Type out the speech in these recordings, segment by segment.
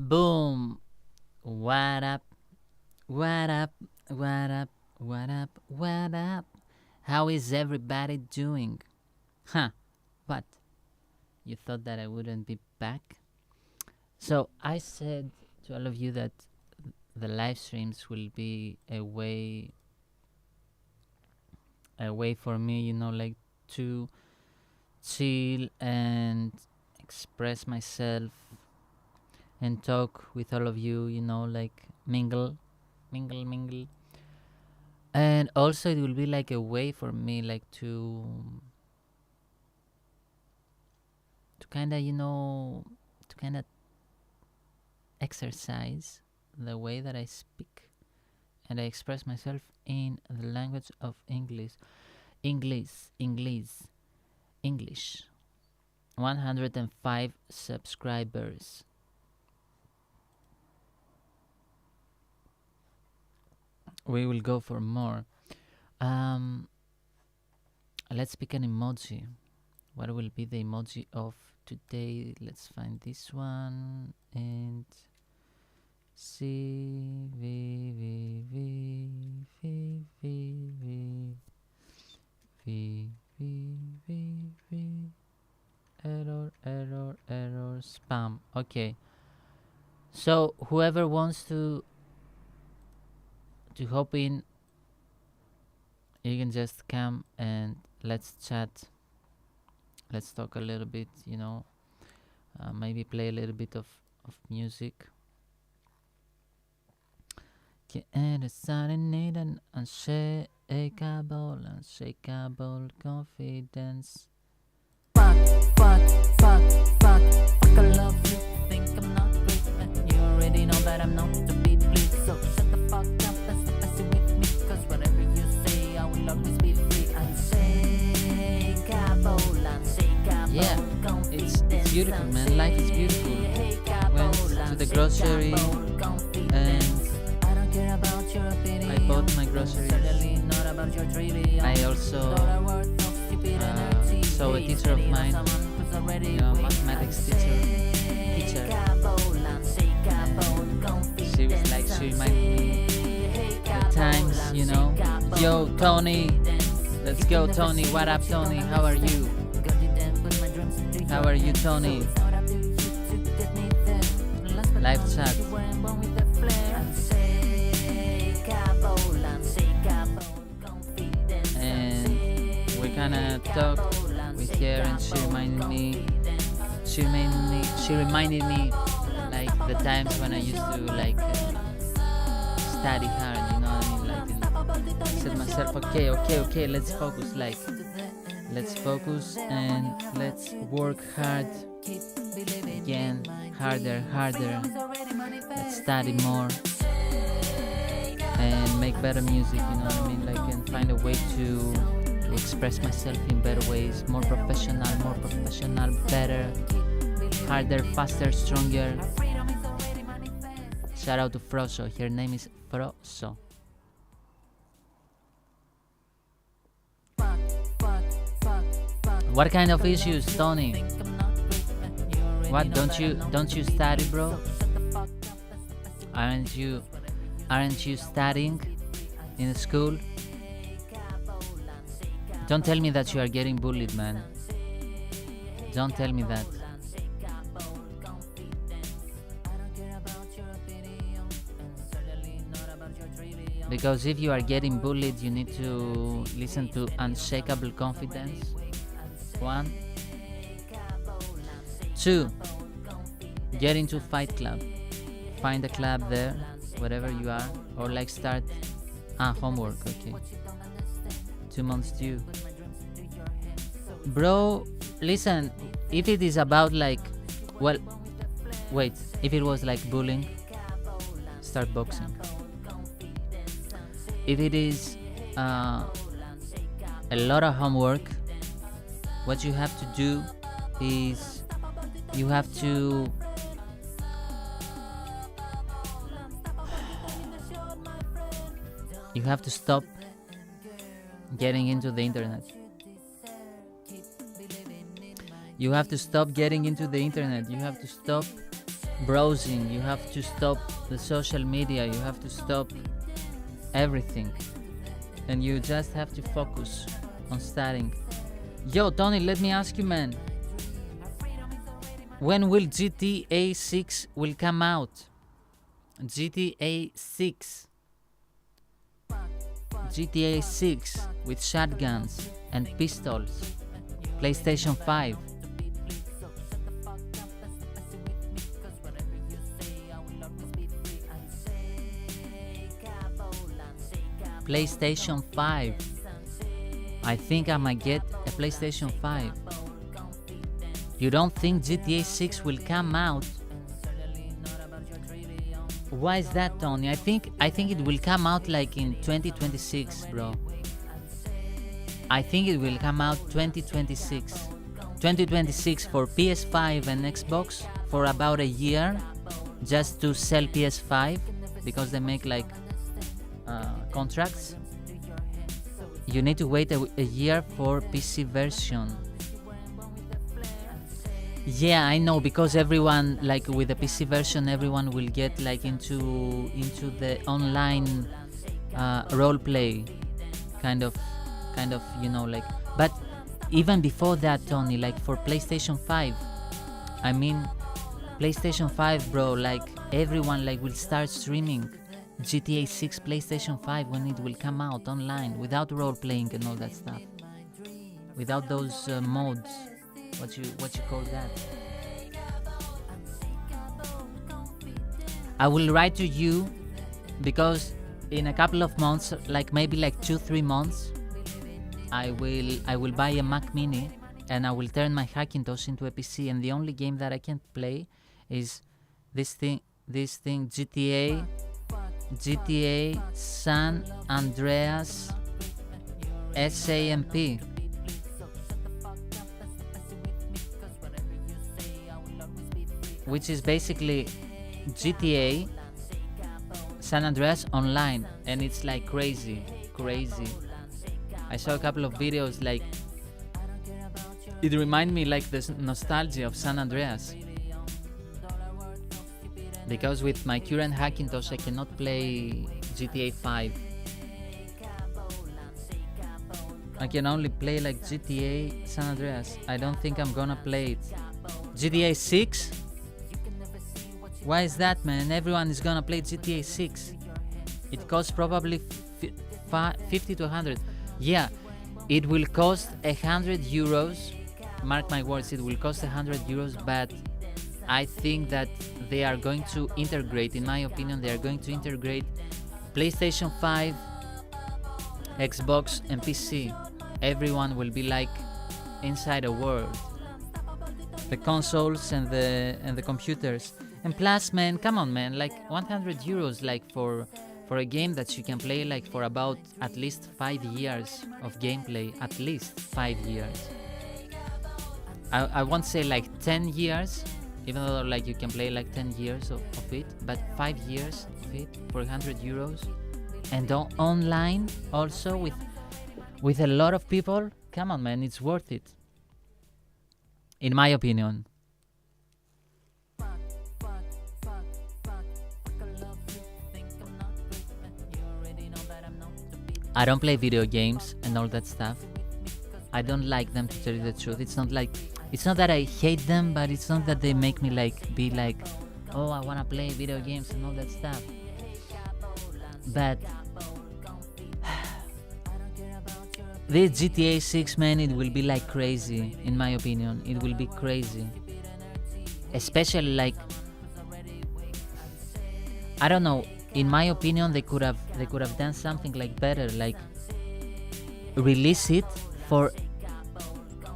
Boom! What up? What up? What up? What up? What up? How is everybody doing? Huh? What? You thought that I wouldn't be back? So I said to all of you that the live streams will be a way for me, like to chill and express myself and talk with all of you, like mingle. And also it will be like a way for me like to kind of, to kind of exercise the way that I speak and I express myself in the language of English. English. 105 subscribers. We will go for more. Let's pick an emoji. What will be the emoji of today? Let's find this one and see. Error, spam. Okay. So whoever wants to hop in, you can just come and let's chat. Let's talk a little bit, maybe play a little bit of music. Que eres an unshakable confidence. Fuck, I love you, think I'm not great, but you already know that I'm not to be pleased. So shut the fuck up and stop messing with me, cause whatever you say, I will always be free. Yeah, it's beautiful, man. Life is beautiful. Went to the grocery and I bought my groceries. I also saw a teacher of mine, mathematics teacher. She was like, she reminded me the times, Yo, Tony, let's go, Tony. What up, Tony? How are you? How are you, Tony? Live chat. And we kinda talked with her, and she reminded me like the times when I used to like study hard, you know what I mean? Like, I said myself, okay, let's focus, let's focus and let's work hard again, harder. Let's study more and make better music, you know what I mean? Like, and find a way to express myself in better ways, more professional, better, harder, faster, stronger. Shout out to Froso. Her name is Froso. What kind of issues, Tony? What, don't you study, bro? Aren't you studying in school? Don't tell me that you are getting bullied, man. Don't tell me that. Because if you are getting bullied, you need to listen to Unshakable Confidence. 1. 2. Get into Fight Club. Find a club there, wherever you are, or like start homework. Okay. 2 months due. Bro, listen, if it is about like, well, wait, if it was like bullying, start boxing. If it is a lot of homework, what you have to do is you have to stop getting into the internet. You have to stop getting into the internet. You have to stop browsing, you have to stop the social media, you have to stop everything, and you just have to focus on studying. Yo, Tony, let me ask you, man, when will GTA 6 will come out? GTA 6 with shotguns and pistols. PlayStation 5. PlayStation 5. I think I might get a PlayStation 5. You don't think GTA 6 will come out? Why is that, Tony? I think it will come out like in 2026, bro. I think it will come out 2026. 2026 for PS5 and Xbox for about a year, just to sell PS5 because they make like contracts. You need to wait a year for PC version. Yeah, I know, because everyone, like with the PC version, everyone will get like into the online role play kind of, you know, like. But even before that, Tony, like for PlayStation 5, I mean, PlayStation 5, bro, like everyone like will start streaming GTA 6 PlayStation 5 when it will come out online, without role playing and all that stuff, without those modes. What you call that? I will write to you, because in a couple of months, like maybe like 2-3 months, I will buy a Mac Mini and I will turn my Hackintosh into a PC, and the only game that I can play is this thing GTA San Andreas SAMP. Which is basically GTA San Andreas online, and it's like crazy. I saw a couple of videos, like it reminded me like this nostalgia of San Andreas, because with my current Hackintosh I cannot play GTA 5. I can only play like GTA San Andreas. I don't think I'm gonna play it. GTA 6? Why is that, man? Everyone is gonna play GTA 6. It costs probably 50 to 100. Yeah, it will cost 100 euros. Mark my words, it will cost 100 euros, but I think that they are going to integrate, in my opinion, they are going to integrate PlayStation 5, Xbox and PC. Everyone will be like inside a world. The consoles and the computers. And plus, man, come on, man, like 100 euros, like for a game that you can play like for about at least 5 years of gameplay, at least 5 years. I won't say like 10 years, even though like you can play like 10 years of it, but 5 years of it for 100 euros. And online also with a lot of people. Come on, man, it's worth it, in my opinion. I don't play video games and all that stuff. I don't like them, to tell you the truth. It's not that I hate them, but it's not that they make me like be like, oh, I wanna play video games and all that stuff. But this GTA 6, man, it will be like crazy, in my opinion. It will be crazy. Especially like, I don't know, in my opinion, they could have done something like better, like release it for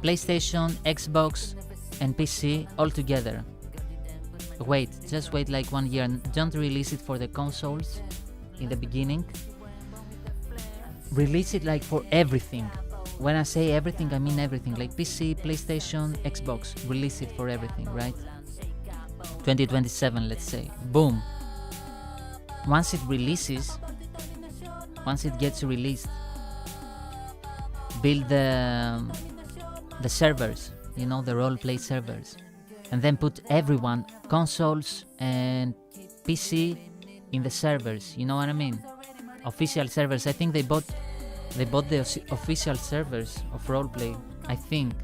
PlayStation, Xbox and PC all together. Just wait like 1 year, and don't release it for the consoles in the beginning. Release it like for everything. When I say everything, I mean everything, like PC, PlayStation, Xbox. Release it for everything, right? 2027, let's say. Boom. Once it gets released, build the servers, you know, the roleplay servers, and then put everyone consoles and PC in the servers. You know what I mean? Official servers. I think they bought the official servers of roleplay. I think.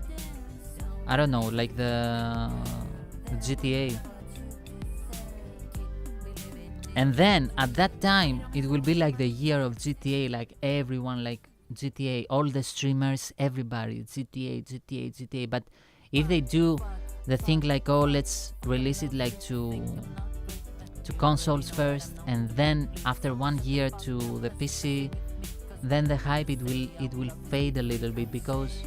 I don't know, like the GTA. And then at that time, it will be like the year of GTA. Like everyone, like GTA, all the streamers, everybody, GTA, GTA, GTA. But if they do the thing like, oh, let's release it like to consoles first, and then after 1 year to the PC, then the hype it will fade a little bit, because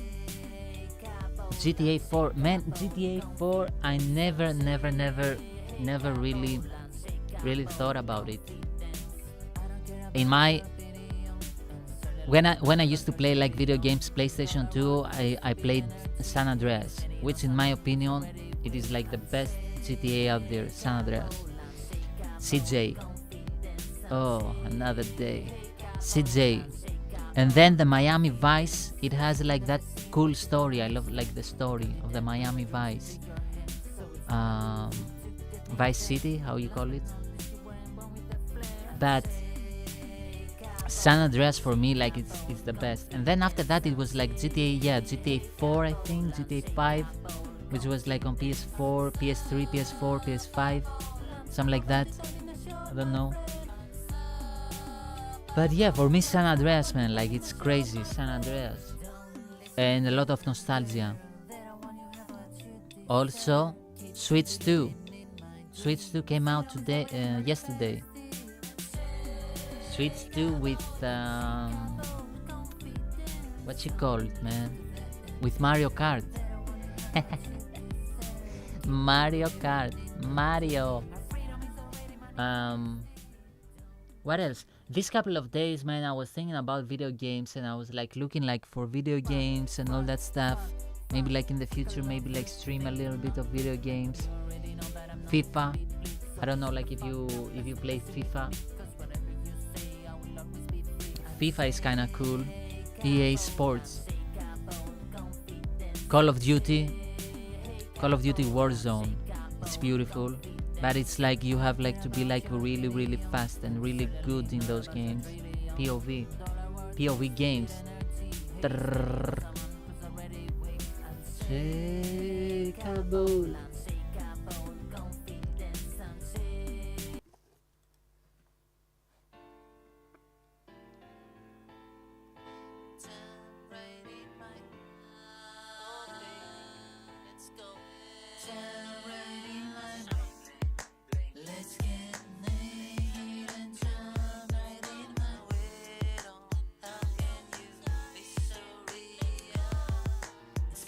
GTA 4, man, GTA 4, I never really thought about it. In my when I used to play like video games, PlayStation 2, I played San Andreas, which in my opinion it is like the best GTA out there. San Andreas. CJ. Oh, another day. CJ. And then the Miami Vice, it has like that cool story. I love like the story of the Miami Vice. Vice City, how you call it. But San Andreas for me, like it's the best. And then after that it was like GTA 4, I think, GTA 5, which was like on PS4, PS3, PS4, PS5, something like that. I don't know. But yeah, for me San Andreas, man, like it's crazy, San Andreas. And a lot of nostalgia. Also, Switch 2. Switch 2 came out yesterday. Switch 2 with what you call it, man? With Mario Kart. Mario Kart. Mario. What else? This couple of days, man, I was thinking about video games, and I was like looking like for video games and all that stuff. Maybe like in the future, maybe like stream a little bit of video games. FIFA. I don't know, like if you play FIFA. FIFA is kinda cool. EA Sports. Call of Duty Warzone. It's beautiful, but it's like you have like to be like really fast and really good in those games. POV games. Take a boat.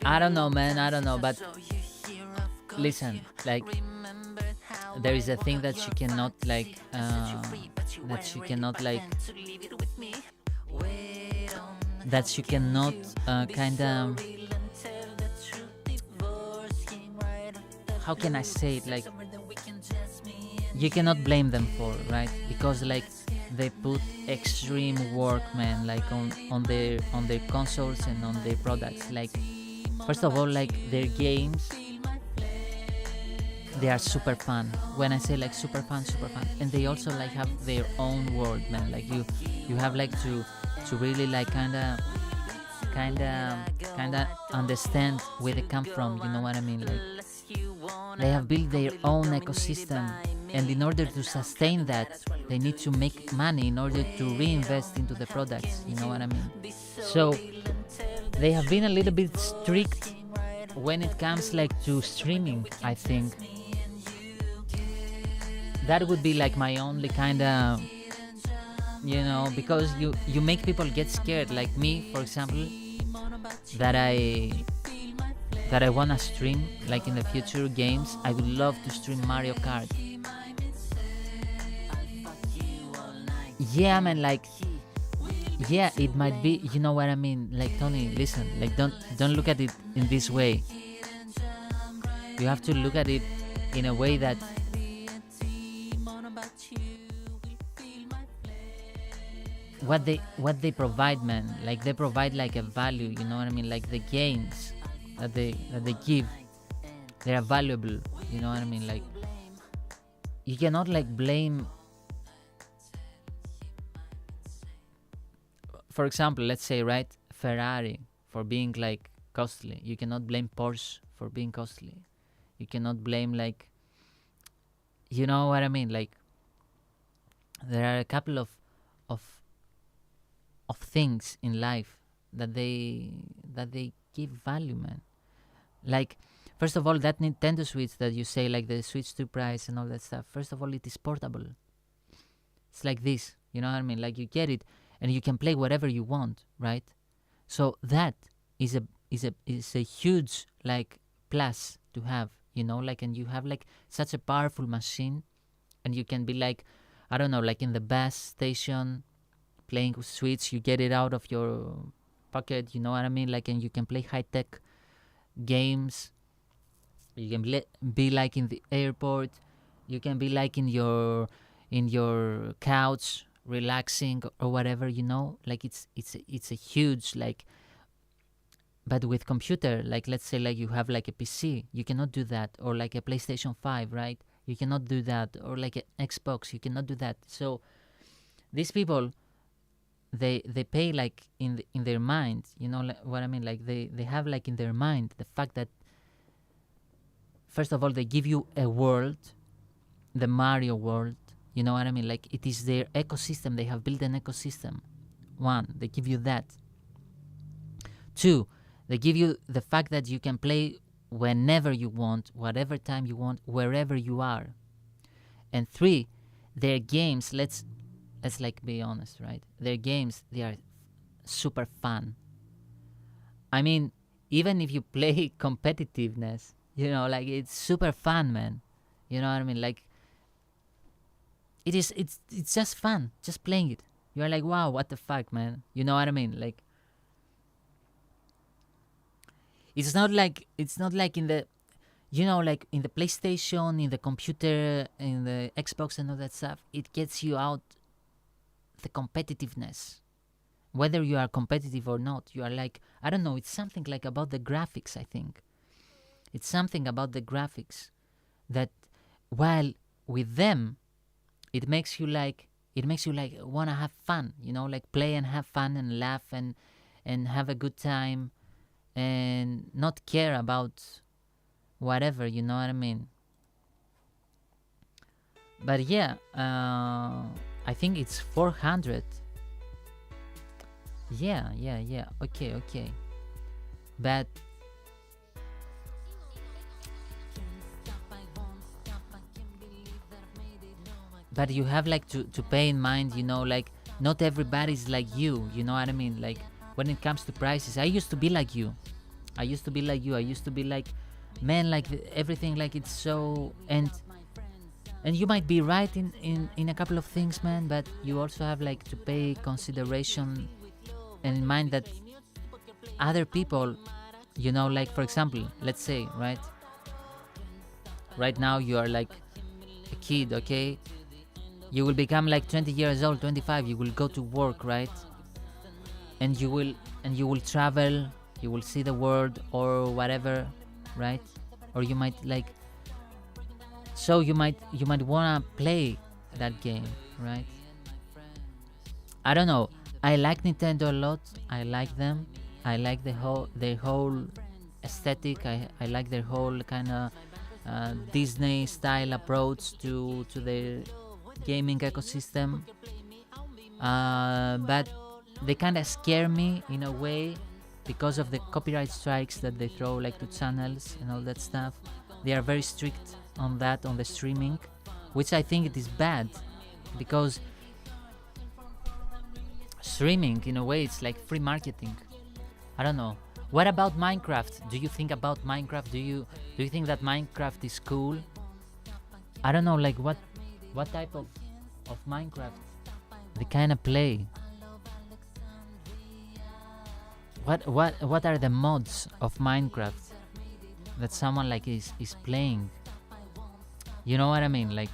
I don't know, man. I don't know, but listen, like there is a thing that you cannot like kind of, how can I say it, like you cannot blame them for, right? Because like they put extreme work, man, like on their consoles and on their products. Like first of all, like their games, they are super fun. When I say like super fun, and they also like have their own world, man. Like you have like to really like kinda understand where they come from. You know what I mean? Like they have built their own ecosystem, and in order to sustain that, they need to make money in order to reinvest into the products. You know what I mean? So they have been a little bit strict when it comes like to streaming, I think. That would be like my only kind of, you know, because you make people get scared. Like me, for example, that I want to stream like in the future games. I would love to stream Mario Kart. Yeah, man, like yeah, it might be, you know what I mean? Like Tony, listen, like don't look at it in this way. You have to look at it in a way that what they provide, man, like they provide like a value, you know what I mean? Like the games that they give, they are valuable, you know what I mean? Like you cannot like blame, for example, let's say, right, Ferrari for being like costly. You cannot blame Porsche for being costly. You cannot blame like, you know what I mean? Like there are a couple of of things in life that they give value, man. Like first of all, that Nintendo Switch that you say, like the Switch 2 price and all that stuff. First of all, it is portable. It's like this, you know what I mean? Like you get it and you can play whatever you want, right? So that is a huge like plus to have, you know, like, and you have like such a powerful machine, and you can be like, I don't know, like in the bus station playing with Switch, you get it out of your pocket, you know what I mean? Like, and you can play high tech games. You can be like in the airport. You can be like in your couch relaxing or whatever, you know. Like it's a huge like. But with computer, like let's say like you have like a PC, you cannot do that, or like a PlayStation 5, right? You cannot do that, or like an Xbox, you cannot do that. So these people, they pay like in their mind, you know what I mean? Like they have like in their mind the fact that first of all they give you a world, the Mario world, you know what I mean? Like it is their ecosystem. They have built an ecosystem. One, they give you that. Two, they give you the fact that you can play whenever you want, whatever time you want, wherever you are. And three, their games, let's like be honest, right? Their games, they are super fun. I mean, even if you play competitiveness, you know, like it's super fun, man. You know what I mean? Like it's just fun, just playing it. You're like, wow, what the fuck, man? You know what I mean? Like it's not like in the, you know, like in the PlayStation, in the computer, in the Xbox and all that stuff. It gets you out the competitiveness. Whether you are competitive or not, you are like, I don't know, it's something like about the graphics, I think. It's something about the graphics that while with them, it makes you like want to have fun, you know, like play and have fun and laugh and have a good time and not care about whatever, you know what I mean? But yeah, I think it's 400. Yeah. Okay. But you have like to pay in mind, you know, like not everybody's like you know what I mean? Like when it comes to prices, I used to be like you. I used to be like, man, like everything, like it's so, and you might be right in a couple of things, man, but you also have like to pay consideration and in mind that other people, you know, like for example, let's say, right now you are like a kid, okay? You will become like 20 years old, 25, you will go to work, right? And you will travel, you will see the world or whatever, right? Or you might like, so you might wanna play that game, right? I don't know. I like Nintendo a lot. I like them. I like their whole aesthetic. I like their whole kind of Disney style approach to their gaming ecosystem. But they kind of scare me in a way because of the copyright strikes that they throw like to channels and all that stuff. They are very strict on that, on the streaming, which I think it is bad because streaming in a way it's like free marketing. I don't know. What about Minecraft? Do you think about Minecraft? Do you think that Minecraft is cool? I don't know, like what type of Minecraft they kind of play. What are the mods of Minecraft that someone like is playing? You know what I mean? Like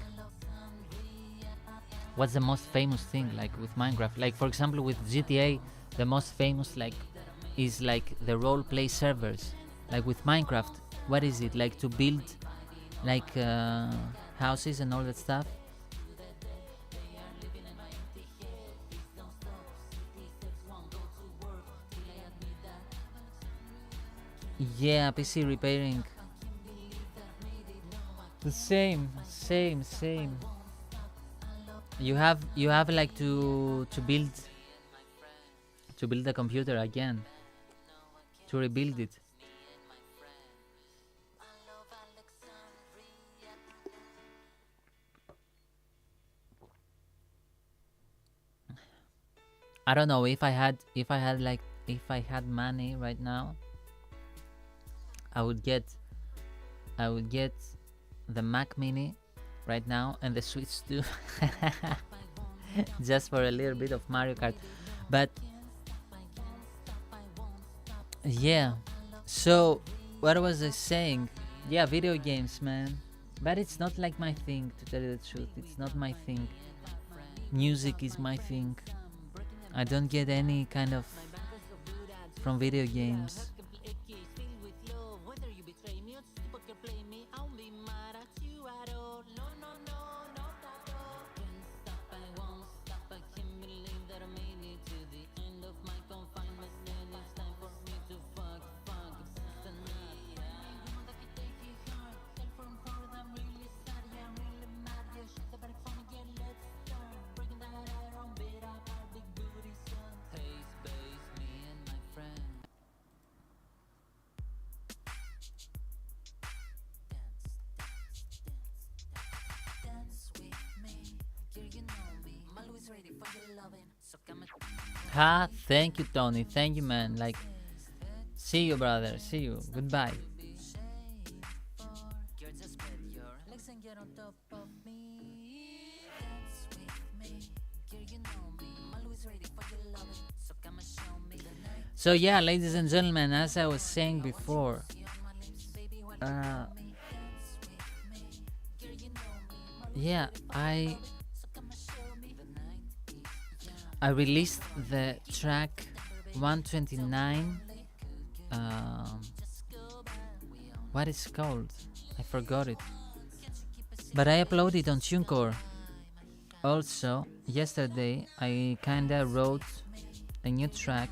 what's the most famous thing like with Minecraft? Like for example with GTA, the most famous like is like the role play servers. Like with Minecraft, what is it? Like to build like houses and all that stuff. Yeah, PC repairing. The same. You have like to build the computer again, to rebuild it. I don't know if I had money right now, I would get I would get the Mac Mini right now and the Switch too, just for a little bit of Mario Kart. But yeah, so what was I saying? Yeah, video games, man. But it's not like my thing, to tell you the truth. It's not my thing. Music is my thing. I don't get any kind of from video games. Ha, thank you, Tony. Thank you, man. Like, see you, brother. See you. Goodbye. So yeah, ladies and gentlemen, as I was saying before, uh, yeah, I released the track 129. Um, what is it called? I forgot it. But I uploaded it on TuneCore. Also, yesterday I kinda wrote a new track.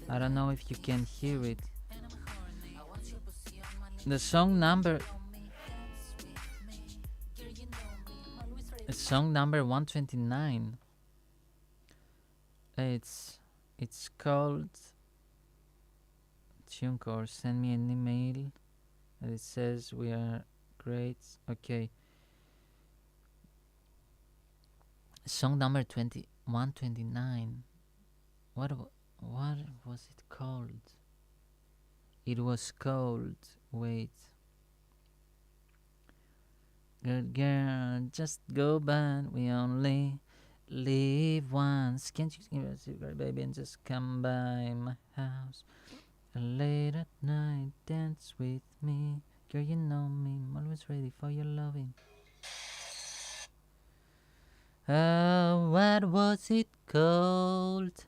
I don't know if you can hear it. The song number 129. It's called TuneCore. Send me an email. And it says we are great. Okay. Song number 129. What was it called? It was called. Wait. Good girl, just go bad. We only live once. Can't you give us a cigarette, baby, and just come by my house late at night? Dance with me, girl. You know me. I'm always ready for your loving. What was it called?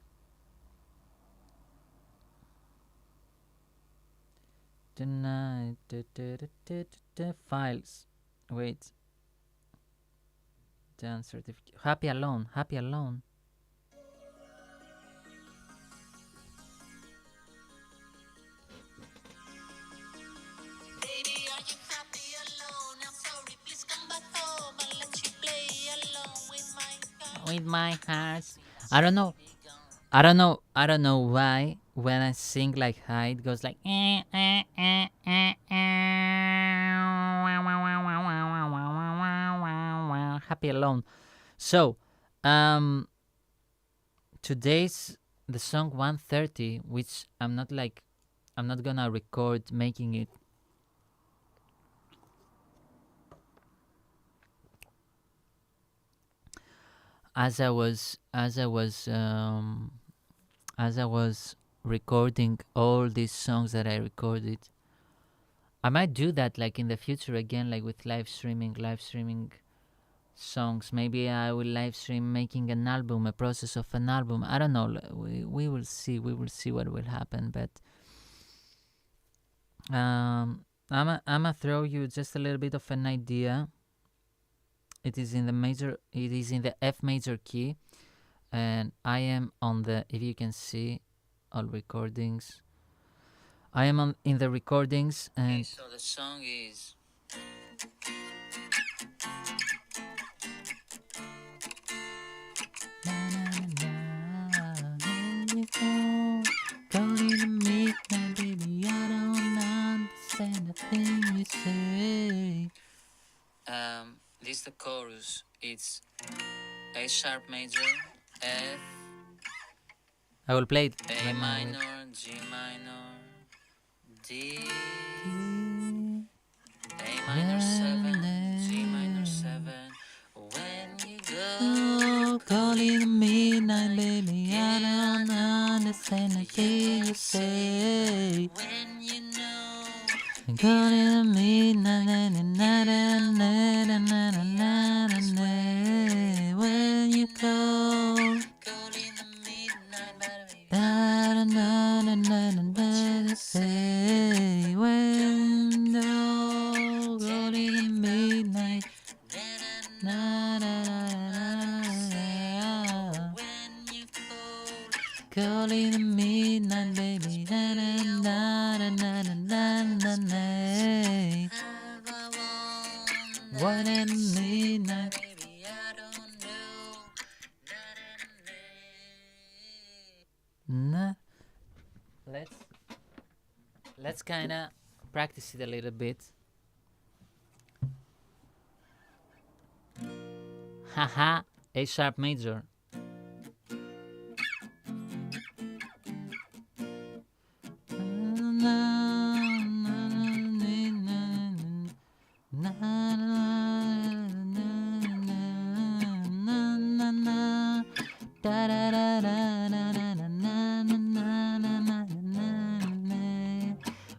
Tonight, files. Wait. Dance certificate. Happy Alone. Happy Alone. Baby, are you happy alone? I'm sorry, please come back home and let you play alone with my heart. With my heart. I don't know. I don't know why when I sing like high, it goes like Happy Alone. So, today's the song 130, which I'm not gonna record making it. As I was recording all these songs that I recorded, I might do that like in the future again, like with live streaming songs. Maybe I will live stream making an album, a process of an album. I don't know. We will see. We will see what will happen. But I'ma throw you just a little bit of an idea. It is in the F major key, and I am on the, if you can see, all recordings. I am in the recordings, and okay, so the song is. Going to midnight, baby, I don't understand a thing you say. This is the chorus. It's A sharp major, F. I will play it. A minor, G minor, D. A minor 7, G minor 7. When you go calling midnight, baby, I don't understand a thing you say. When you know calling midnight, when you call calling midnight, baby, say when no calling midnight. When you calling the midnight, baby. One at midnight, baby, I don't know. Let's kinda practice it a little bit. Haha, A sharp major.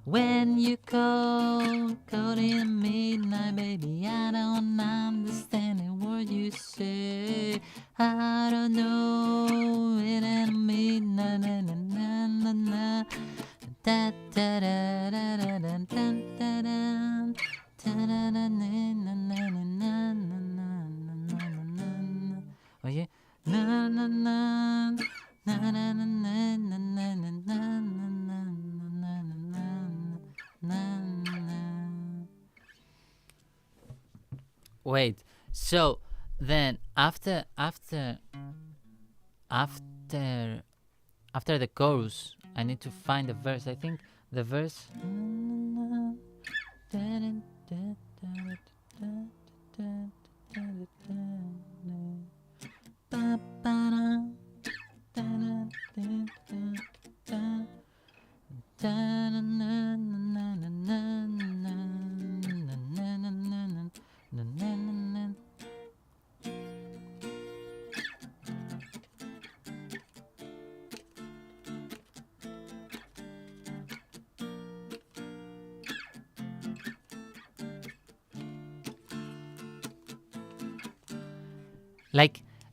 When you call in midnight, baby, I don't understand a word you say. I don't know it at midnight, da da da da da da da da. Oye, na na na na na na na na na na na. Wait, so then after the chorus, I need to find the verse. I think the verse.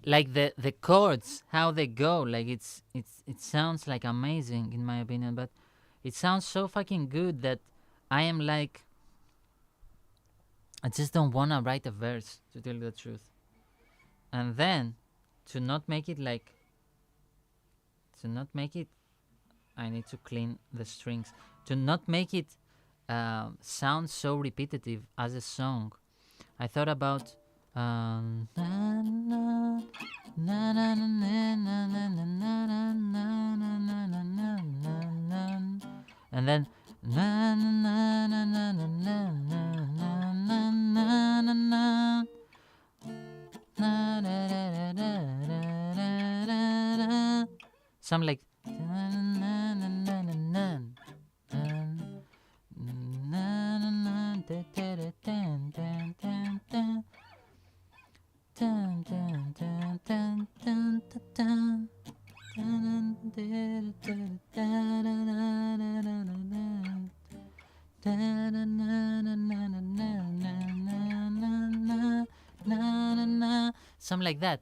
Like the chords, how they go, like it sounds like amazing in my opinion, but it sounds so fucking good that I am like, I just don't wanna write a verse, to tell you the truth. And then to not make it I need to clean the strings. To not make it sound so repetitive as a song, I thought about and then some like something like that.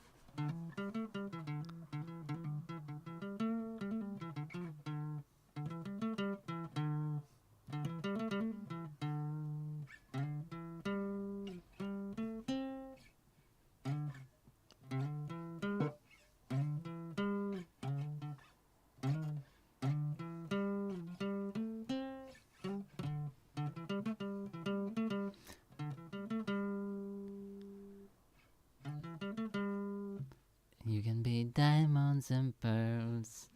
You can be diamonds and pearls.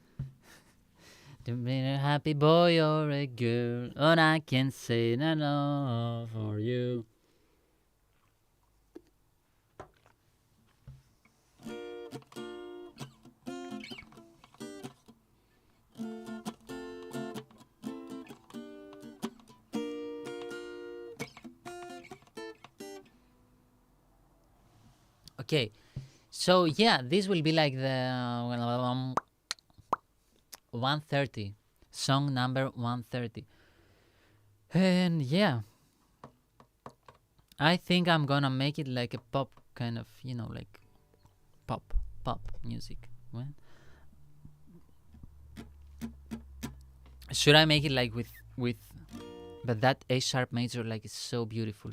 To be a happy boy or a girl, and I can say no, no for you. Okay, so yeah, this will be like the 130 song number 130, and yeah, I think I'm gonna make it like a pop kind of, like pop music. Well, should I make it like with but that A sharp major like is so beautiful.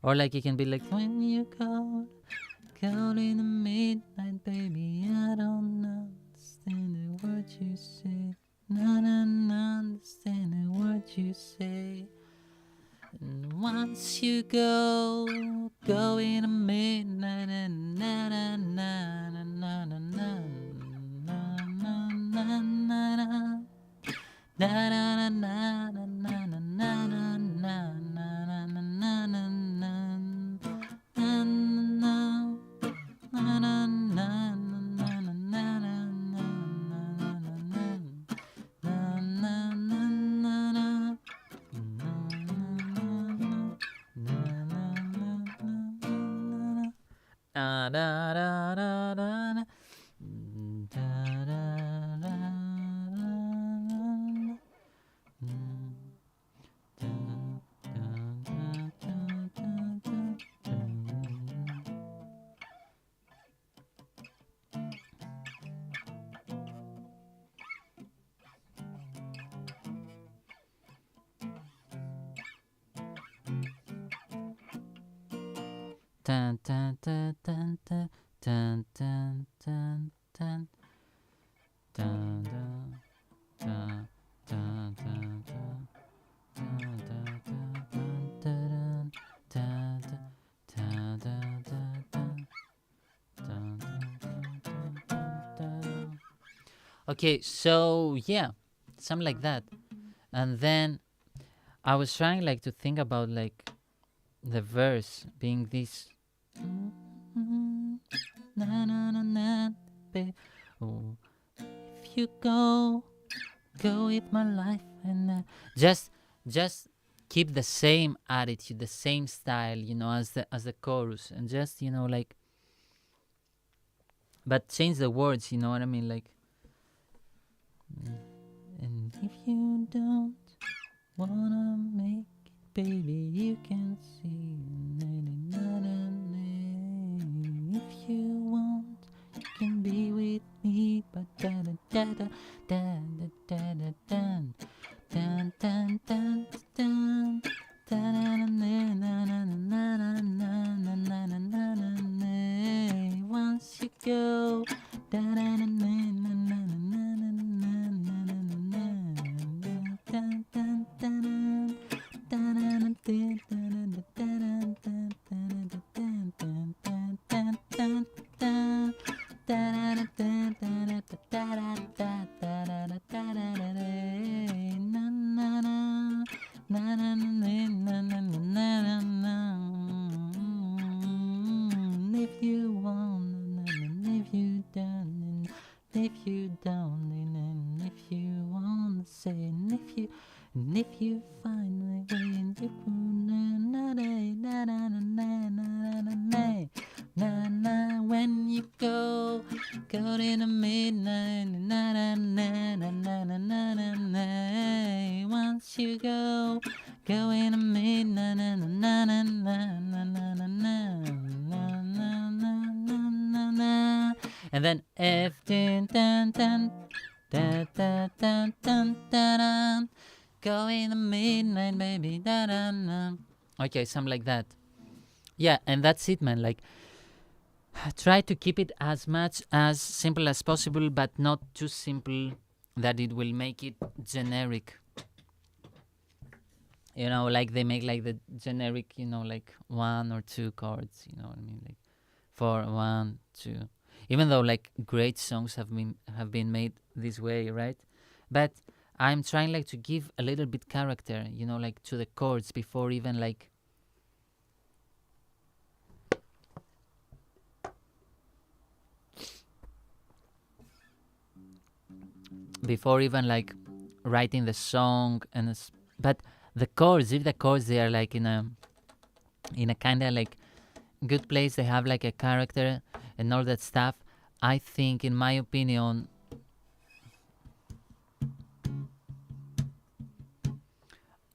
Or like it can be like when you call in the midnight, baby, I don't understand the words you say. Not understand the words you say. And once you go in the midnight and na na na na na na na na na na na na. Na na na na na na na na na na na na na Dun, dun, dun, dun, dun, dun, dun, dun, dun. Dun, dun, dun, dun, dun, dun. Dun, dun, dun, dun, dun, dun, dun, dun, dun, dun. Dun, dun, dun, dun, dun. Okay, so yeah, something like that. And then I was trying like to think about like the verse being this. Na, na, na, na, oh, if you go with my life and just keep the same attitude, the same style, as the chorus, and just like, but change the words. You know what I mean? Like, and if you don't wanna make it, baby, you can see. If you want, you can be with me. But da da da da da da da da dun dun dun dun. Once you go, if you want, if you don't, if you don't, and if you want to say, and if you find a way, and you when you go in the midnight, once you go in the midnight, and then F dun dun dun dun dun dun dun dun, go in the midnight, baby, da da. Okay, something like that. Yeah, and that's it, man. Like, try to keep it as much as simple as possible, but not too simple that it will make it generic. like they make like the generic, like one or two chords, you know what I mean, like 4 1 2, even though like great songs have been made this way, right? But I'm trying like to give a little bit character, like to the chords before even like writing the song. But the chords, if the chords they are like in a kind of like good place, they have like a character and all that stuff. I think, in my opinion,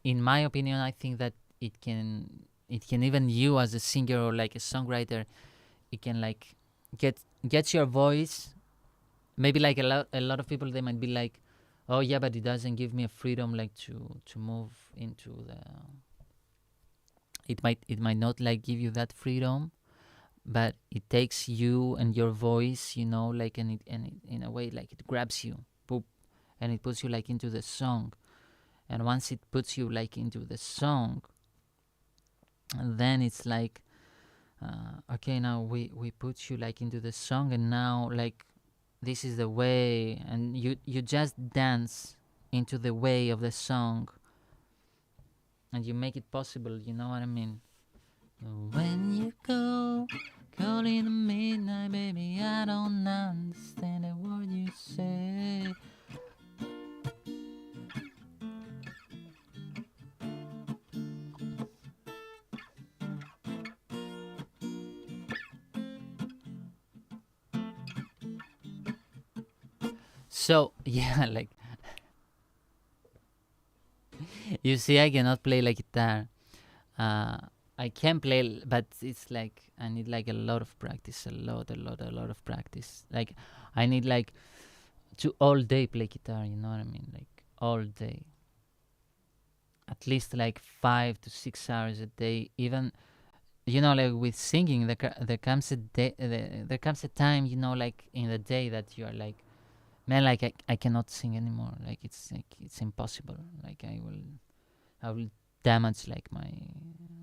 I think that it can even you as a singer or like a songwriter, it can like get your voice. Maybe like a lot of people, they might be like, oh yeah, but it doesn't give me a freedom like to move into the. It might not like give you that freedom, but it takes you and your voice, like, and it in a way like it grabs you, boop, and it puts you like into the song. And once it puts you like into the song, then it's like, okay, now we put you like into the song, and now like this is the way, and you just dance into the way of the song, and you make it possible. You know what I mean? When you go calling the midnight, baby, I don't understand a word you say. So yeah, like you see, I cannot play like guitar. Uh, I can play, but it's like I need like a lot of practice, a lot of practice. Like I need like to all day play guitar. You know what I mean? Like all day, at least like 5 to 6 hours a day. Even like with singing, there comes a day, there comes a time, like in the day that you are like, man, like I cannot sing anymore. Like it's impossible. Like I will damage like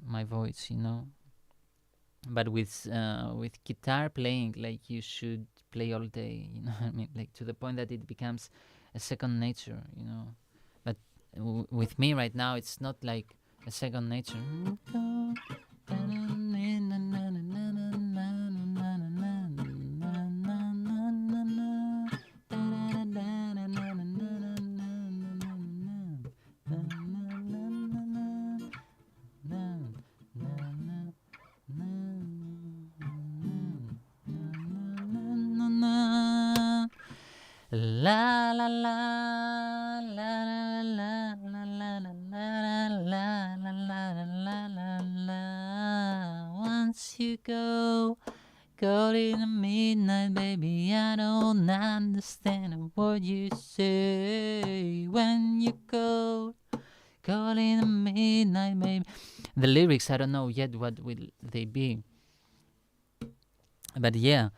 my voice. But with guitar playing, like you should play all day. You know what I mean? Like to the point that it becomes a second nature. But with me right now, it's not like a second nature. La la la la la la la la la la la la la la. Once you go, in the midnight, baby, I don't understand a word you say. When you go, in the midnight, baby. The lyrics, I don't know yet what will they be, but yeah.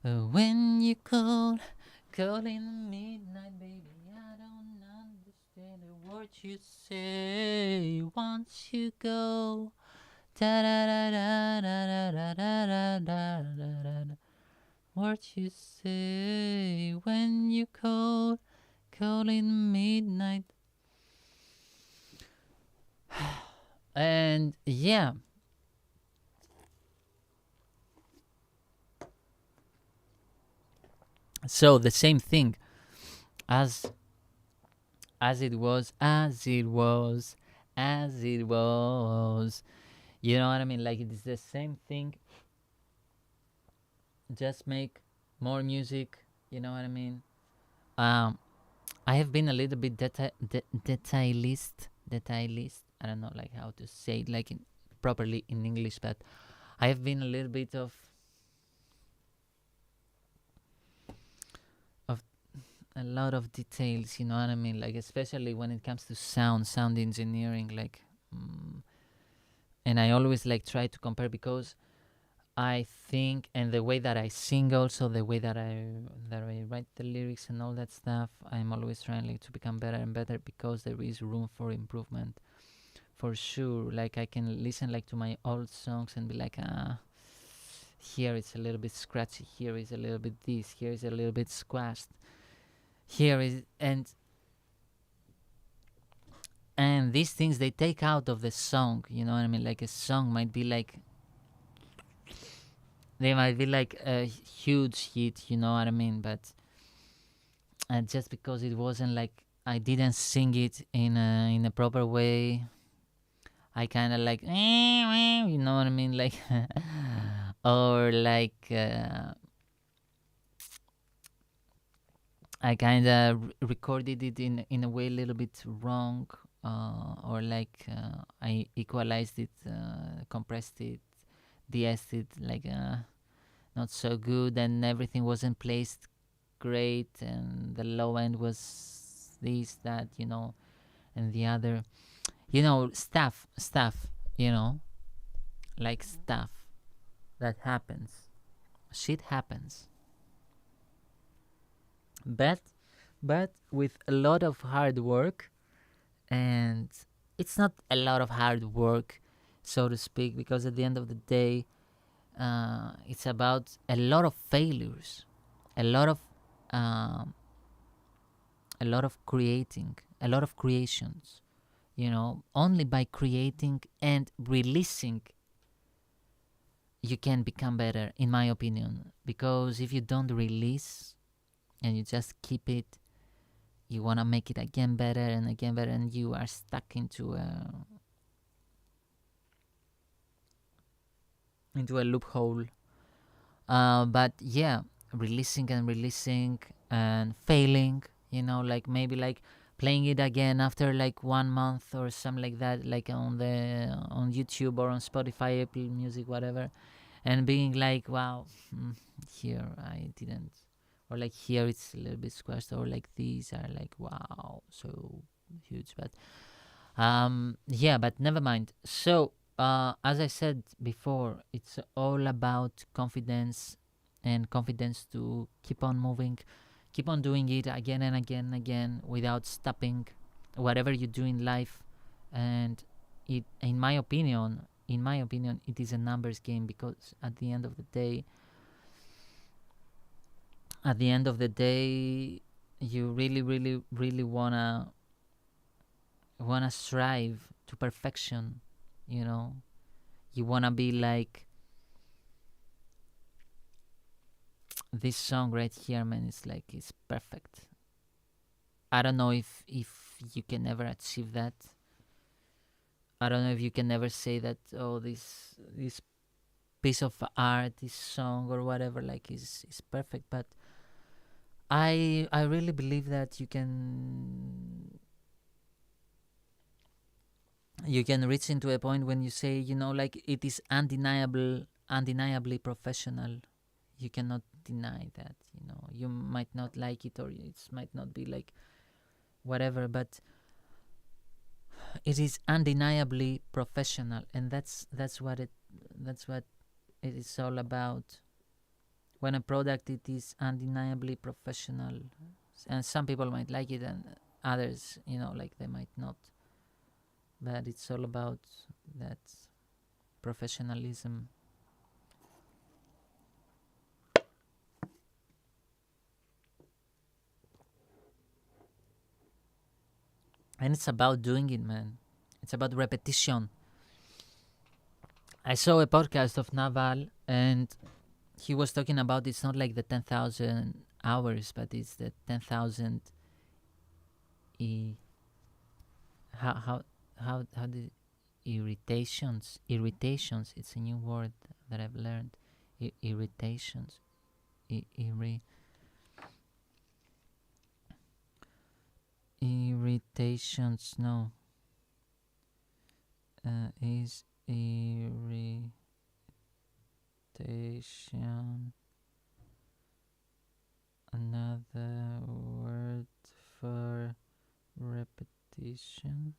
When you call in the midnight, baby, I don't understand a word you say. Once you go, da da da da da da da da da da da. What you say when you call in the midnight. And yeah, so the same thing as as it was. You know what I mean? Like it is the same thing. Just make more music. You know what I mean? Um, I have been a little bit detailist. I don't know like how to say it like properly in English, but I have been a little bit of a lot of details. You know what I mean? Like especially when it comes to sound engineering. Like, and I always like try to compare because I think, and the way that I sing, also the way that I write the lyrics and all that stuff, I'm always trying like to become better and better because there is room for improvement for sure. Like I can listen like to my old songs and be like, here it's a little bit scratchy, here is a little bit this, here is a little bit squashed, here is and these things they take out of the song. You know what I mean? Like a song might be like they might be like a huge hit. You know what I mean? But just because it wasn't like I didn't sing it in a proper way, I kind of like you know what I mean? Like or like I kind of recorded it in a way a little bit wrong, or like I equalized it, compressed it, de-essed it, like not so good, and everything wasn't placed great, and the low end was this, that, and the other, stuff, like stuff that happens. Shit happens. But with a lot of hard work, and it's not a lot of hard work, so to speak, because at the end of the day, it's about a lot of failures, a lot of um, creating, a lot of creations. Only by creating and releasing you can become better, in my opinion. Because if you don't release and you just keep it, you want to make it again better and again better, and you are stuck into a loophole. But yeah, releasing and failing, like maybe like playing it again after like 1 month or something like that, like on YouTube or on Spotify, Apple Music, whatever, and being like, wow, here I didn't, or like here it's a little bit squashed, or like these are like, wow, so huge. But yeah, but never mind. So as I said before, it's all about confidence, and confidence to keep on moving, keep on doing it again and again and again without stopping, whatever you do in life. And it, in my opinion, it is a numbers game, because at the end of the day, you really, really, really wanna strive to perfection. You know, you wanna be like this song right here, man. It's perfect. I don't know if you can ever achieve that. I don't know if you can ever say that, oh, this piece of art, this song or whatever, like is perfect. But I really believe that you can reach into a point when you say, like, it is undeniably professional. You cannot deny that. You might not like it, or it might not be like whatever, but it is undeniably professional, and that's what it is all about. When a product, it is undeniably professional, and some people might like it and others, like, they might not, but it's all about that professionalism. And it's about doing it, man. It's about repetition. I saw a podcast of Naval, and he was talking about, it's not like the 10,000 hours, but it's the 10,000 e how did irritations, it's a new word that I've learned. Irritations, irritations, no, is irritation another word for repetition?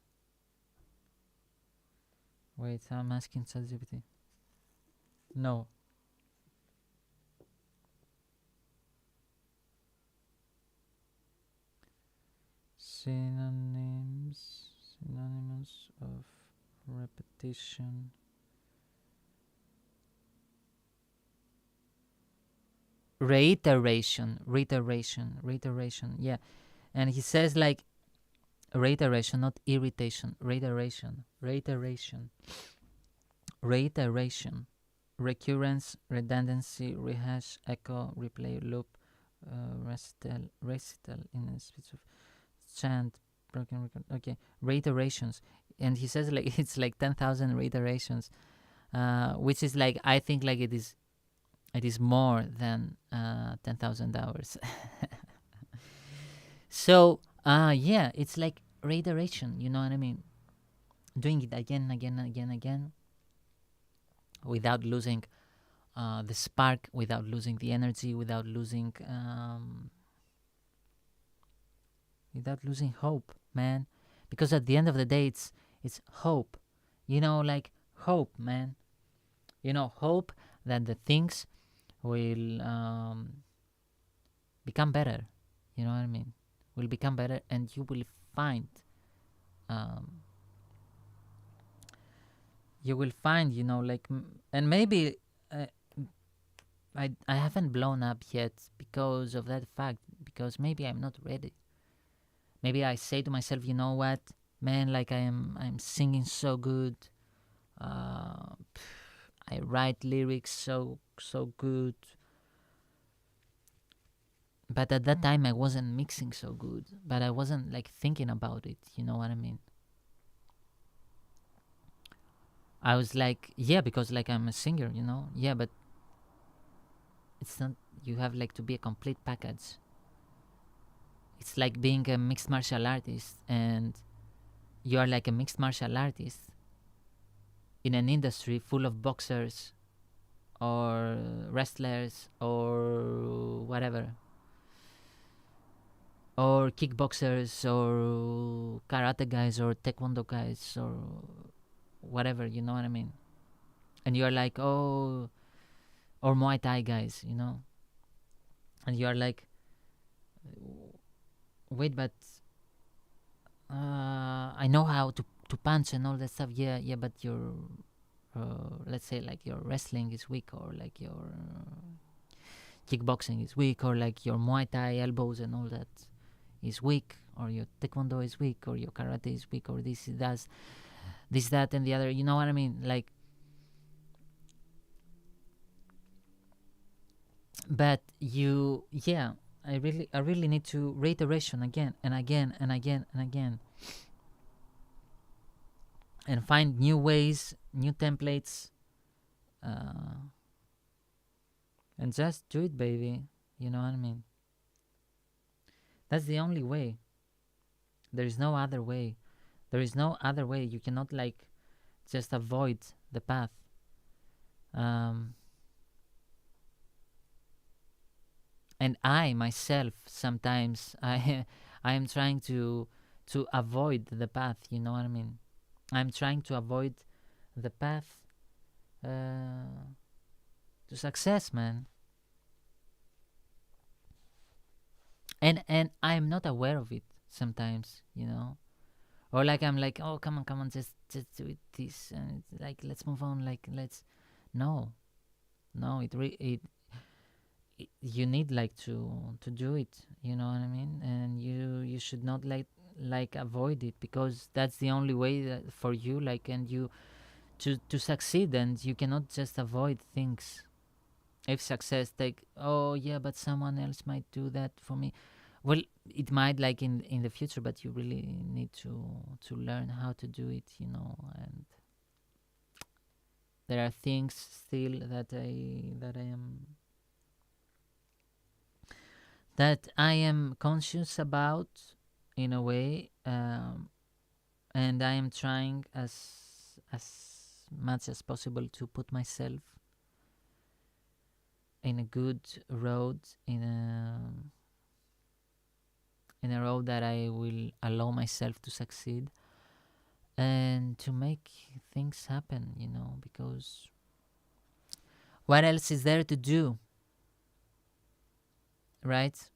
Wait, I'm asking ChatGPT. No. Synonyms of repetition. Reiteration. Yeah, and he says like reiteration, not irritation. Reiteration, recurrence, redundancy, rehash, echo, replay, loop, recital in a speech of chant, broken record. Okay, reiterations, and he says like it's like 10,000 reiterations, which is like I think like it is more than 10,000 hours. So yeah, it's like reiteration. You know what I mean? Doing it again, again, without losing the spark, without losing the energy, without losing hope, man. Because at the end of the day, it's hope. Like hope, man. Hope that the things will become better. You know what I mean? Will become better, and you will find, um, like, and maybe uh, I haven't blown up yet because of that fact. Because maybe I'm not ready. Maybe I say to myself, you know what, man, like I'm singing so good. Uh, I write lyrics so good. But at that time, I wasn't mixing so good. But I wasn't like thinking about it. You know what I mean? I was like, yeah, because like I'm a singer, Yeah, but it's not. You have like to be a complete package. It's like being a mixed martial artist, and you are like a mixed martial artist in an industry full of boxers or wrestlers or whatever, or kickboxers or karate guys or taekwondo guys or whatever, you know what I mean? And you're like, oh, or Muay Thai guys, and you're like, wait, but I know how to punch and all that stuff. Yeah, but your let's say like your wrestling is weak, or like your kickboxing is weak, or like your Muay Thai elbows and all that is weak, or your taekwondo is weak, or your karate is weak, or this, that, and the other. You know what I mean? Like, but yeah, I really need to reiteration again and again and again and again, and find new ways, new templates, uh, and just do it, baby. You know what I mean? That's the only way. There is no other way. There is no other way. You cannot like just avoid the path. Um, and I myself sometimes I am trying to avoid the path. You know what I mean? I'm trying to avoid the path to success, man. And I'm not aware of it sometimes, or like I'm like, oh, come on, just do it this, and it's like, let's move on, like, let's. No, you need like to do it, you know what I mean? And you should not like avoid it, because that's the only way for you, like, and you to succeed, and you cannot just avoid things. If success take, oh yeah, but someone else might do that for me. Well, it might, like, in the future, but you really need to learn how to do it, and there are things still that I am conscious about, in a way, and I am trying as much as possible to put myself in a good road, in a road that I will allow myself to succeed and to make things happen, because what else is there to do, right?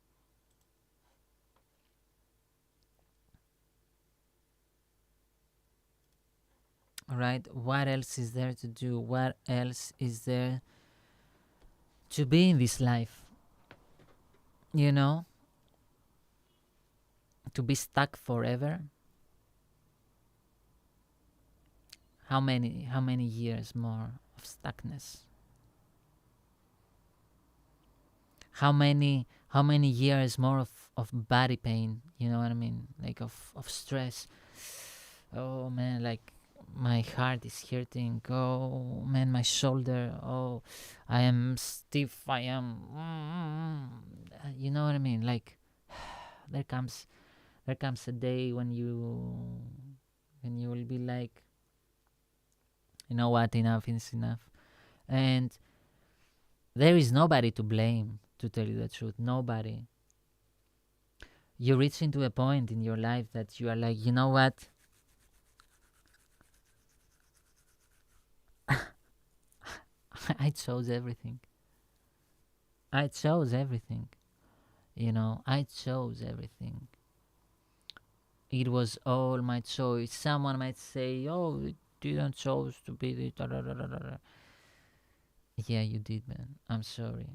right? What else is there to do? What else is there to be in this life? You know, to be stuck forever. How many years more of stuckness? How many years more of body pain? You know what I mean? Like of stress. Oh man, like my heart is hurting. Oh man, my shoulder. Oh, I am stiff. I am. You know what I mean? Like there comes a day when you will be like, you know what? Enough is enough. And there is nobody to blame. To tell you the truth, nobody. You reach into a point in your life that you are like, you know what? I chose everything. I chose everything. I chose everything. It was all my choice. Someone might say, "Oh, you didn't choose to be the." Da, da, da, da, da. Yeah, you did, man. I'm sorry.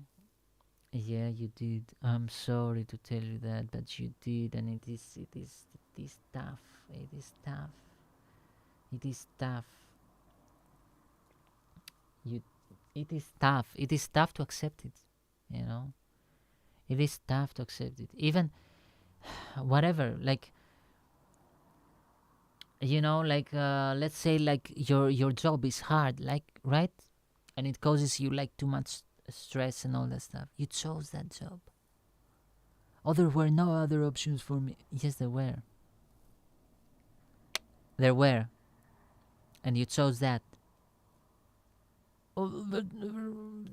Yeah, you did. I'm sorry to tell you that, but you did, and it is tough. It is tough. It is tough. You, it is tough. It is tough to accept it. You know, it is tough to accept it. Even whatever, like like let's say like your job is hard, like right, and it causes you like too much stress and all that stuff. You chose that job. Oh, there were no other options for me. Yes, there were, and you chose that. Oh, but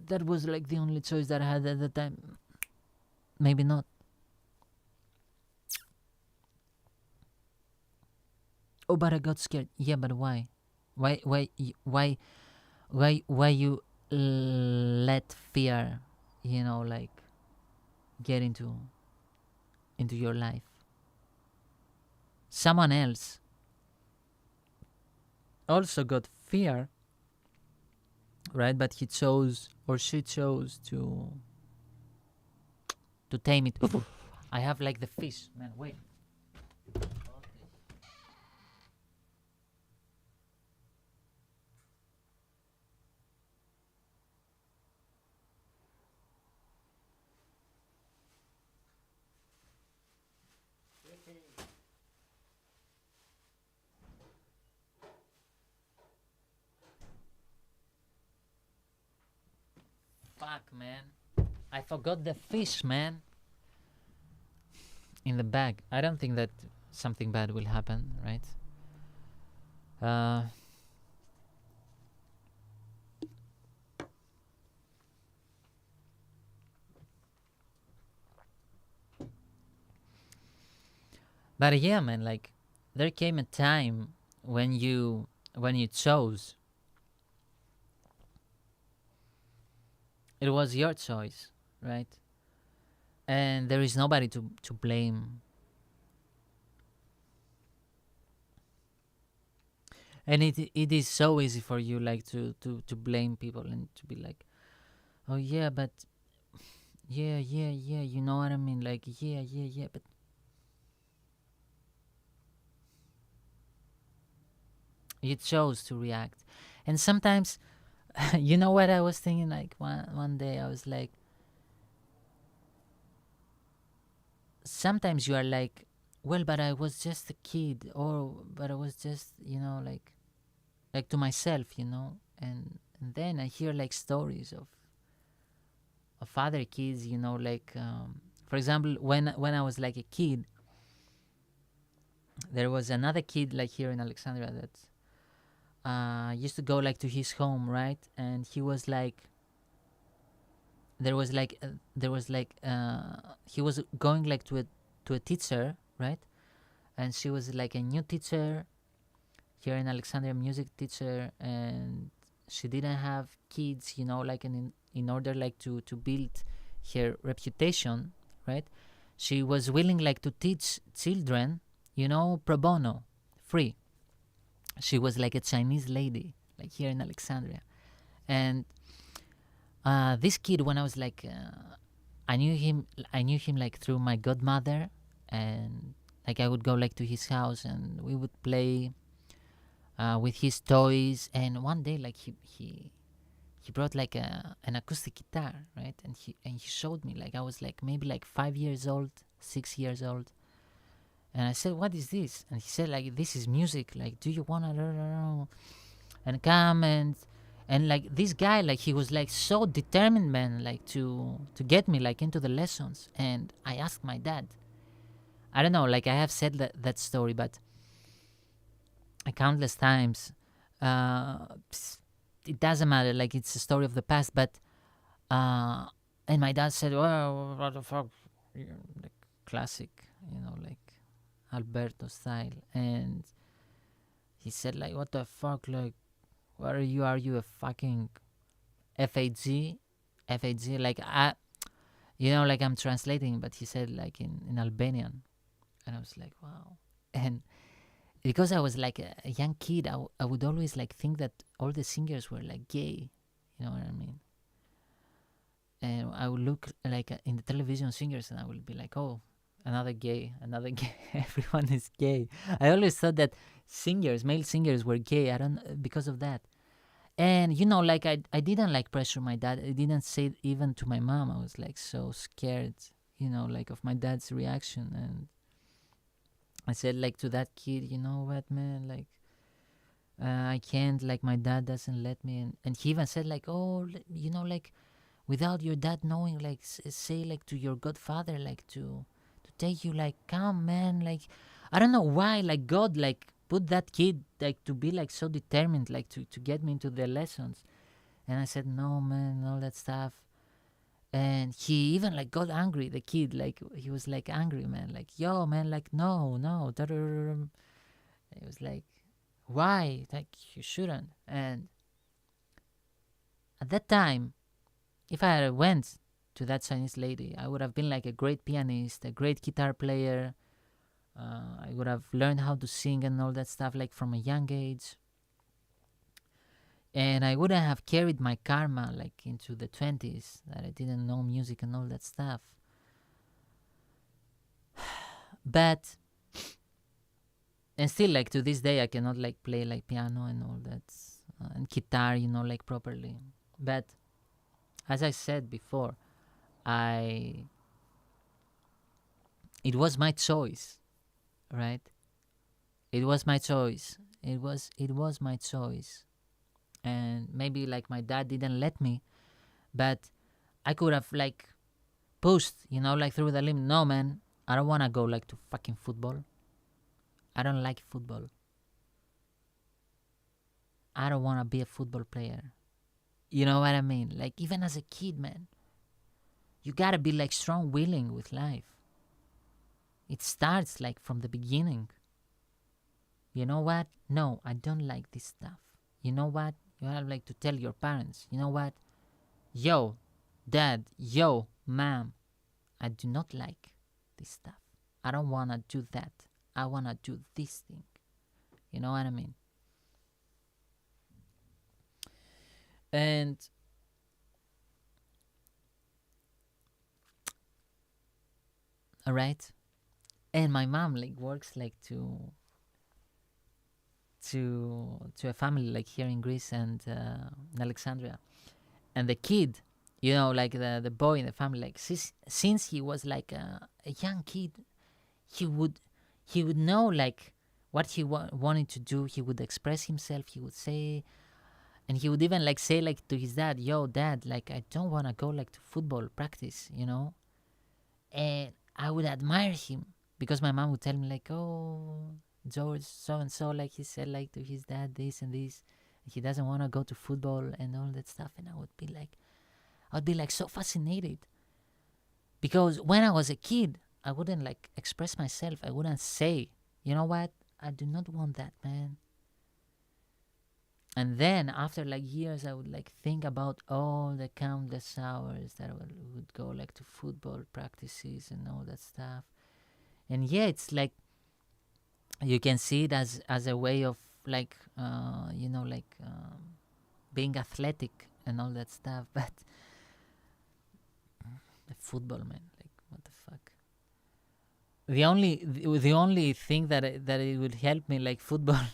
that was like the only choice that I had at the time. Maybe not. Oh, but I got scared. Yeah, but why? Why you let fear, like get into your life? Someone else also got fear, right? But he chose or she chose to tame it. I have like the fish, man. Wait. Fuck, man. I forgot the fish, man, in the bag. I don't think that something bad will happen, right? Uh, but yeah, man, like there came a time when you chose. It was your choice, right? And there is nobody to blame. And it is so easy for you like to blame people and to be like, oh yeah, but yeah, you know what I mean? Like yeah, but you chose to react. And sometimes you know what I was thinking, like one day I was like, sometimes you are like, well, but I was just a kid, or but I was just, like to myself, and then I hear like stories of other kids, like for example, when I was like a kid, there was another kid like here in Alexandria that used to go like to his home, right? And he was like, he was going like to a teacher, right? And she was like a new teacher here in Alexandria, music teacher, and she didn't have kids, like in order like to build her reputation, right? She was willing like to teach children, pro bono, free. She was like a Chinese lady, like here in Alexandria. And this kid, when I was like, I knew him. I knew him like through my godmother, and like I would go like to his house, and we would play with his toys. And one day, like he brought like an acoustic guitar, right? And he showed me, like I was like maybe like 5 years old, 6 years old. And I said, "What is this?" And he said, "Like this is music. Like, do you wanna and come and like this guy, like he was like so determined, man, like to get me like into the lessons." And I asked my dad. I don't know, like I have said that story, but countless times. Uh, it doesn't matter. Like it's a story of the past, but and my dad said, "Well, what the fuck, like classic, like Alberto style." And he said, like, "What the fuck, like, what are you? Are you a fucking FAG, FAG?" Like like I'm translating, but he said like in Albanian, and I was like, wow. And because I was like a young kid, I would always like think that all the singers were like gay. You know what I mean? And I would look like in the television singers, and I would be like, oh, another gay, another gay. Everyone is gay. I always thought that singers, male singers, were gay. I don't because of that. And like I didn't like pressure my dad. I didn't say it even to my mom. I was like so scared, like of my dad's reaction. And I said like to that kid, you know what, man, like I can't, like my dad doesn't let me. And he even said like, oh, like without your dad knowing, like say like to your godfather, like to take you, like come, man, like I don't know why, like God like put that kid like to be like so determined, like to get me into the lessons. And I said no, man, all that stuff. And he even like got angry, the kid, like he was like angry, man, like yo, man, like no. It was like, why, like you shouldn't. And at that time, if I had went to that Chinese lady, I would have been like a great pianist, a great guitar player. I would have learned how to sing and all that stuff like from a young age. And I wouldn't have carried my karma like into the 20s, that I didn't know music and all that stuff. But and still, like to this day, I cannot like play like piano and all that and guitar, like properly. But as I said before, I it was my choice, right? It was my choice. It was my choice. And maybe like my dad didn't let me, but I could have like pushed, like through the limit. No, man, I don't want to go like to fucking football. I don't like football. I don't want to be a football player. You know what I mean? Like even as a kid, man, you gotta be like strong willing with life. It starts like from the beginning. You know what? No, I don't like this stuff. You know what? You have like to tell your parents, you know what? Yo, dad, yo, mom, I do not like this stuff. I don't want to do that. I want to do this thing. You know what I mean? And all right. And my mom like works like to a family like here in Greece and in Alexandria. And the kid, like the boy in the family, like since he was like a young kid, he would know like what he wanted to do. He would express himself. He would say, and he would even like say like to his dad, "Yo, dad, like I don't want to go like to football practice," And I would admire him because my mom would tell me like, "Oh, George, so and so, like he said like to his dad this and this. He doesn't want to go to football and all that stuff." And I'd be like so fascinated because when I was a kid, I wouldn't like express myself. I wouldn't say, you know what? I do not want that, man. And then after like years, I would like think about all the countless hours that I would go like to football practices and all that stuff. And yeah, it's like you can see it as a way of like like being athletic and all that stuff. But football, man, like what the fuck. The only thing that it would help me like football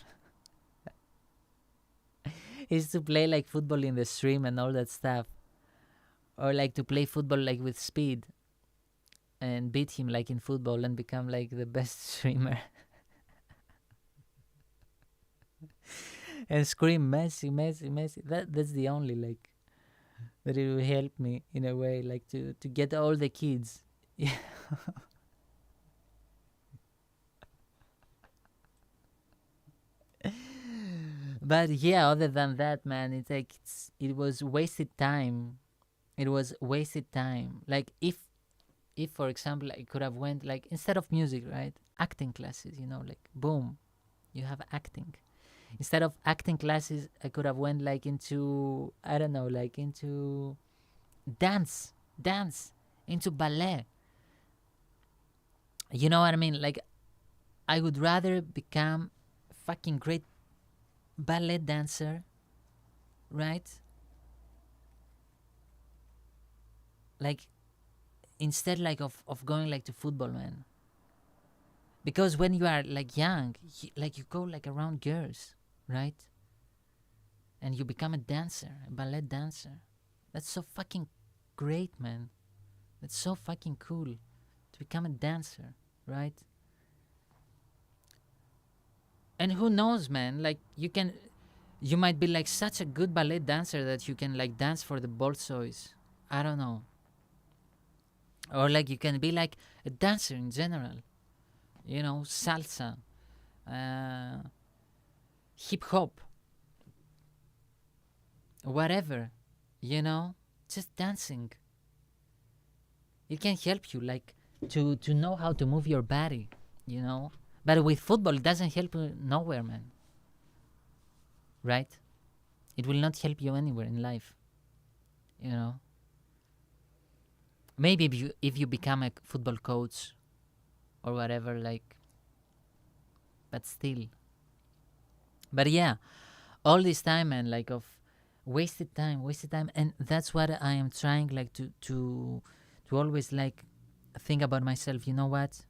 is to play like football in the stream and all that stuff, or like to play football like with speed and beat him like in football and become like the best streamer and scream Messi, Messi, Messi. That's the only like that it will help me in a way, like to get all the kids. Yeah. But yeah, other than that, man, it was wasted time. It was wasted time. Like if for example I could have went like instead of music, right? Acting classes, like boom, you have acting. Instead of acting classes, I could have went like into I don't know, like into dance, into ballet. You know what I mean? Like I would rather become a fucking great ballet dancer, right? Like instead like of going like to football, man. Because when you are like young, like you go like around girls, right? And you become a dancer, a ballet dancer. That's so fucking great, man. That's so fucking cool to become a dancer, right? And who knows, man? Like you might be like such a good ballet dancer that you can like dance for the Bolsois. I don't know. Or like you can be like a dancer in general. Salsa, uh, hip hop, whatever. Just dancing. It can help you like to know how to move your body. You know. But with football, it doesn't help you nowhere, man. Right? It will not help you anywhere in life. You know. Maybe if you become a football coach or whatever, like. But still. But yeah, all this time and like of wasted time, and that's what I am trying like to always like think about myself. You know what?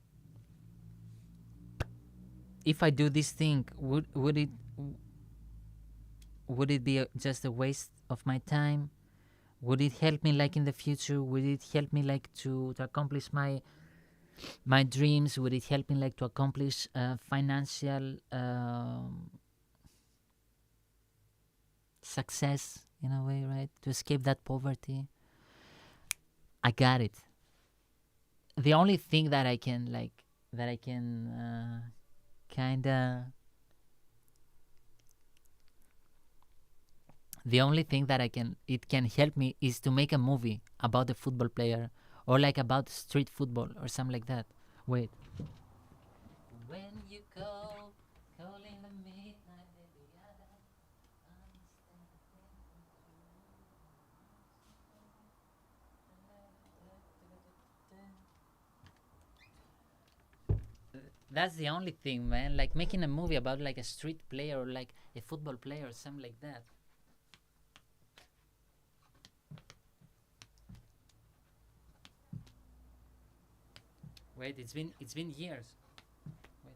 If I do this thing, would it be just a waste of my time? Would it help me like in the future? Would it help me like to accomplish my dreams? Would it help me like to accomplish financial success in a way, right? To escape that poverty? I got it. The only thing that I can kind of the only thing that it can help me is to make a movie about a football player, or like about street football or something like that. Wait. When you call, calling the midnight, baby, I understand. That's the only thing, man. Like making a movie about like a street player or like a football player or something like that. Wait, it's been years. Wait,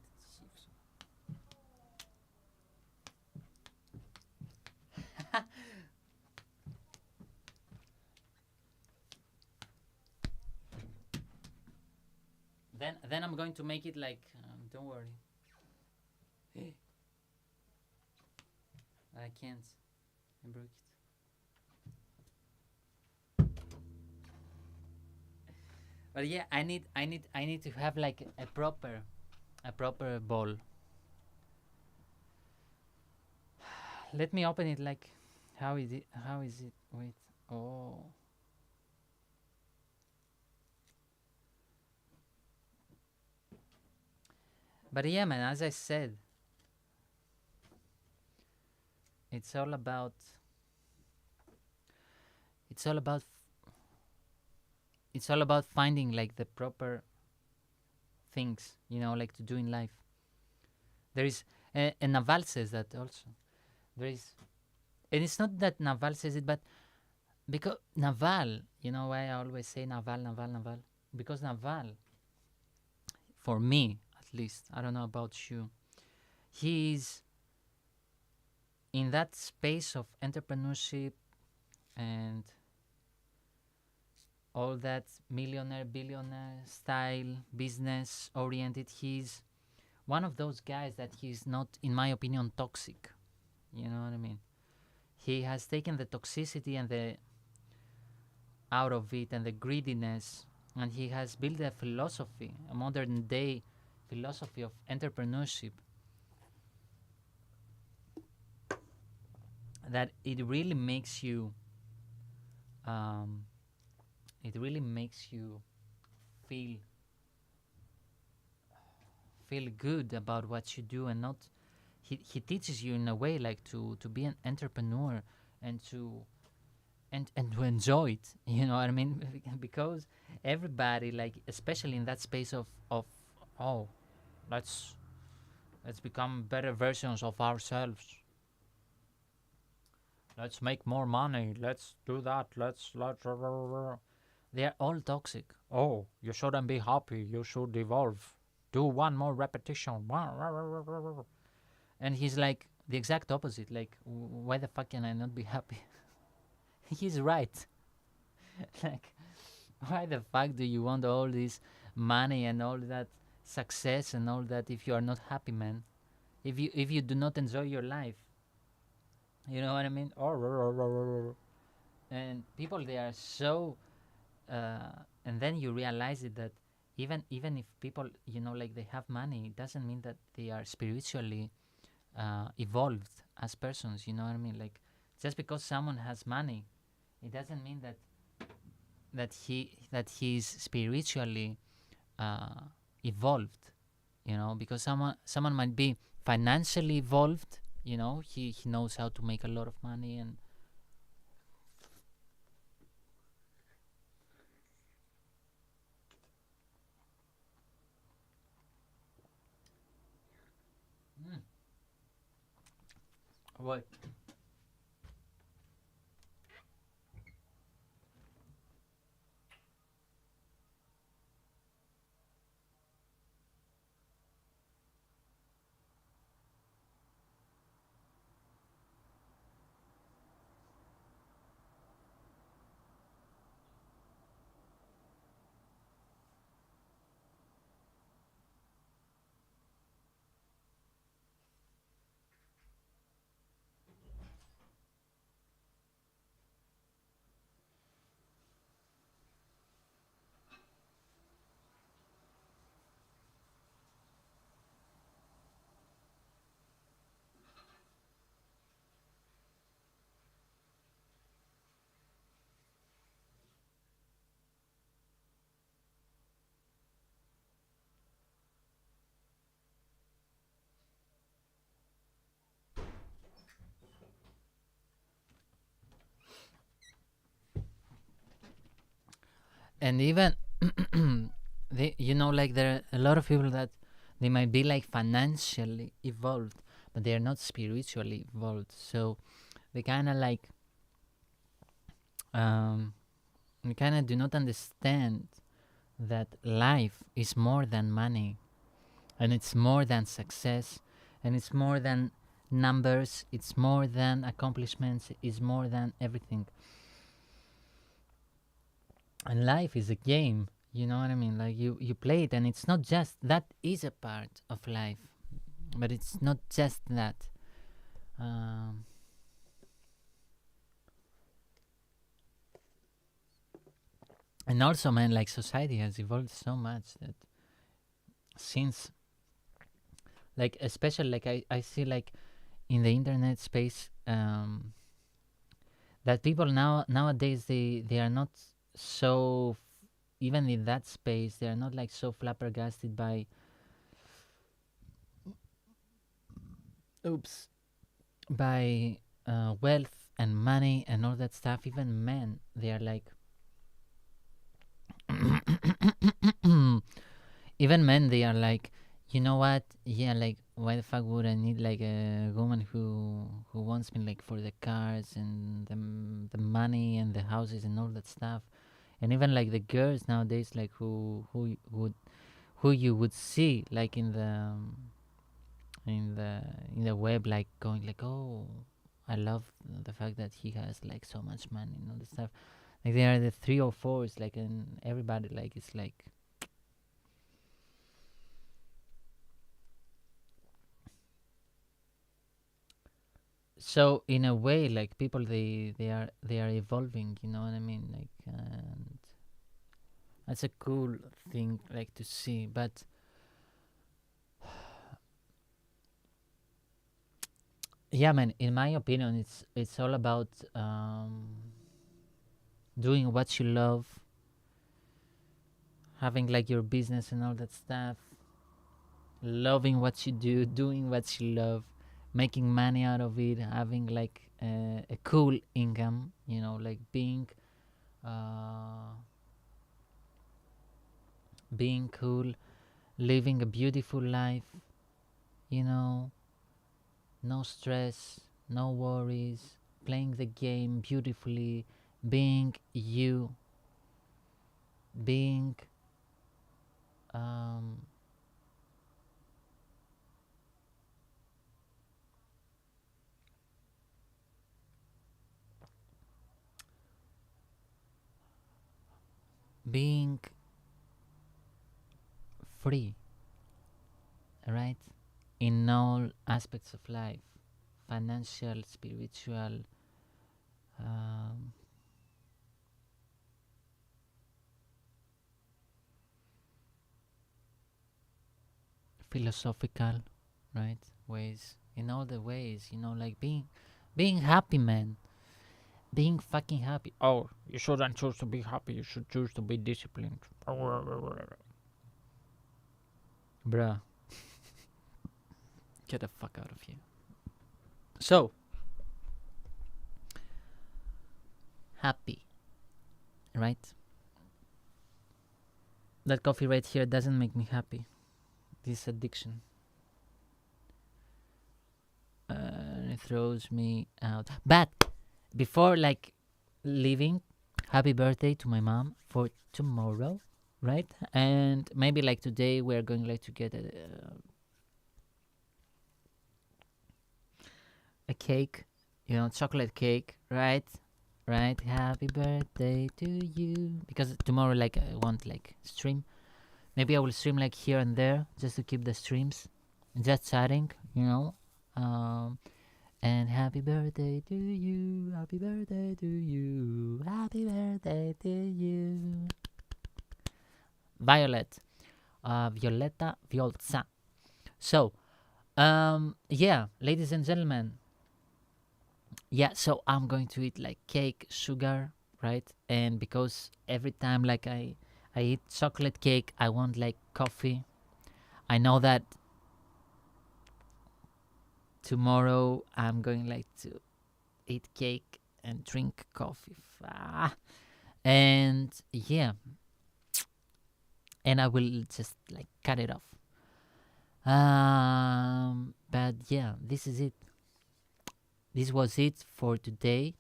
then I'm going to make it like don't worry. I can't. I broke it. But yeah, I need to have like a proper ball. Let me open it. Like, how is it? How is it? Wait. Oh. But yeah, man. As I said, it's all about. It's all about. It's all about finding like the proper things, like to do in life. There is And Naval says that also. There is, and it's not that Naval says it, but because Naval, you know why I always say Naval, Naval, Naval? Because Naval, for me at least, I don't know about you, he's in that space of entrepreneurship and all that millionaire, billionaire style, business oriented. He's one of those guys that he's not, in my opinion, toxic. You know what I mean? He has taken the toxicity and the out of it and the greediness, and he has built a philosophy, a modern day philosophy of entrepreneurship that it really makes you um, it really makes you feel feel good about what you do, and not he teaches you in a way like to be an entrepreneur and and to enjoy it. You know what I mean? Because everybody, like, especially in that space of oh, let's let's become better versions of ourselves, let's make more money, let's do that, let's they're all toxic. Oh, you shouldn't be happy, you should evolve, do one more repetition. And he's like the exact opposite. Like, why the fuck can I not be happy? He's right. Like, why the fuck do you want all this money and all that success and all that if you are not happy, man? If you do not enjoy your life, you know what I mean? And people, they are so and then you realize it that even if people, you know, like, they have money, it doesn't mean that they are spiritually evolved as persons. You know what I mean? Like, just because someone has money, it doesn't mean that he's spiritually uh, evolved. You know, because someone might be financially evolved. You know, he knows how to make a lot of money and what. And even they, you know, like, there are a lot of people that they might be like financially evolved, but they are not spiritually evolved. So they kind of like um they kind of do not understand that life is more than money, and it's more than success, and it's more than numbers, it's more than accomplishments, it's more than everything. And life is a game. You know what I mean? Like, you play it, and it's not just that is a part of life, but it's not just that. Um, and also, man, like, society has evolved so much that since, like, especially, like, I see, like, in the internet space, that people nowadays, they are not so even in that space, they are not like so flabbergasted by oops by wealth and money and all that stuff. Even men, they are like even men, they are like, you know what, yeah, like, why the fuck would I need like a woman who wants me like for the cars and the money and the houses and all that stuff, and even like the girls nowadays, like who you would see like in the in the web, like going like, oh, I love the fact that he has like so much money and all the stuff. Like they are the three or fours, like, and everybody like it's like. So in a way, like people, they are evolving. You know what I mean? Like, and that's a cool thing, like to see. But yeah, man. In my opinion, it's all about doing what you love, having like your business and all that stuff, loving what you do, doing what you love, making money out of it, having like a cool income. You know, like uh, being cool, living a beautiful life. You know, no stress, no worries, playing the game beautifully, being you, being um, being free, right? In all aspects of life, financial, spiritual, um, philosophical, right? Ways, in all the ways, you know, like being happy, man. Being fucking happy. Oh, you shouldn't choose to be happy. You should choose to be disciplined. Bruh, get the fuck out of here. So, happy, right? That coffee right here doesn't make me happy. This addiction. It throws me out. But before like leaving, happy birthday to my mom for tomorrow, right? And maybe like today we're going like to get a cake, you know, chocolate cake, right? Right. Happy birthday to you. Because tomorrow like I want like stream. Maybe I will stream like here and there just to keep the streams, just chatting, you know. Um, and happy birthday to you, happy birthday to you, happy birthday to you. Violet, Violetta Violza. So, yeah, ladies and gentlemen, yeah, so I'm going to eat like cake, sugar, right? And because every time like I eat chocolate cake, I want like coffee. I know that tomorrow I'm going like to eat cake and drink coffee. And yeah, and I will just like cut it off. But yeah, this is it. This was it for today.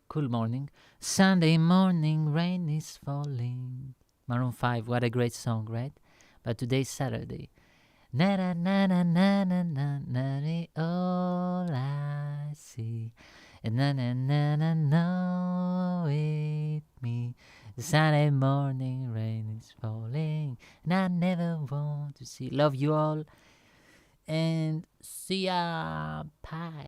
Cool morning. Sunday morning, rain is falling. Maroon 5, what a great song, right? But today's Saturday. Na na na na na na na na, all I see. And na na na na no with me. The Sunday morning, rain is falling. And I never want to see. Love you all. And see ya. Bye.